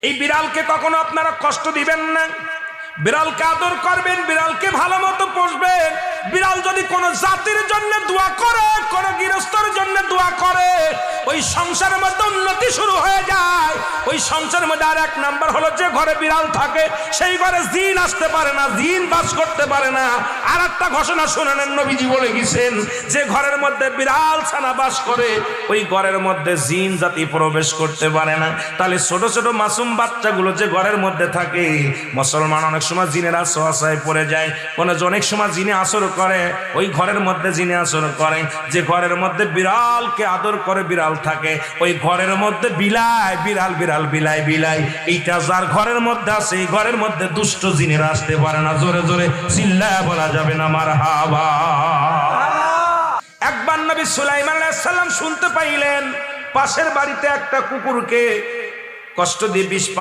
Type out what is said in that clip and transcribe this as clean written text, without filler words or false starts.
এই বিড়ালকে কখনো আপনারা কষ্ট দিবেন না, বিড়ালকে আদর করবেন, বিড়ালকে ভালো মতো পোষবেন। বিড়াল যদি কোনো জাতির জন্য দোয়া করে, কোনো গৃহস্থর জন্য দোয়া করে, ওই সংসারের মধ্যে উন্নতি শুরু হয়ে যায়। ওই সংসারের মধ্যে আর এক নাম্বার হলো, যে ঘরে বিড়াল থাকে সেই ঘরে জিন আসতে পারে না, জিন বাস করতে পারে না। আর একটা ঘোষণা শুনেন, নবীজি বলে গেছেন, যে ঘরের মধ্যে বিড়াল ছানা বাস করে ওই ঘরের মধ্যে জিন জাতি প্রবেশ করতে পারে না। তাহলে ছোট ছোট মাসুম বাচ্চাগুলো যে ঘরের মধ্যে থাকে, মুসলমান অনেক সময় জিনের আশ্রয় পড়ে যায়, অনেক সময় জিনে আসর করে, ওই ঘরের মধ্যে জিনে আসর করে। যে ঘরের মধ্যে বিড়ালকে আদর করে বিড়াল থাকে, ওই ঘরের মধ্যে বিলাই বিড়াল বিড়াল বিলাই বিলাই, এইটা যার ঘরের মধ্যে আছে, এই ঘরের মধ্যে দুষ্ট জিনেরা আসতে পারে না। জোরে জোরে চিল্লায় বলা যাবে না মারহাবা। একবার নবী সুলাইমান আলাইহিস সালাম শুনতে পাইলেন, পাশের বাড়িতে একটা কুকুরকে কষ্ট দিয়ে বিষ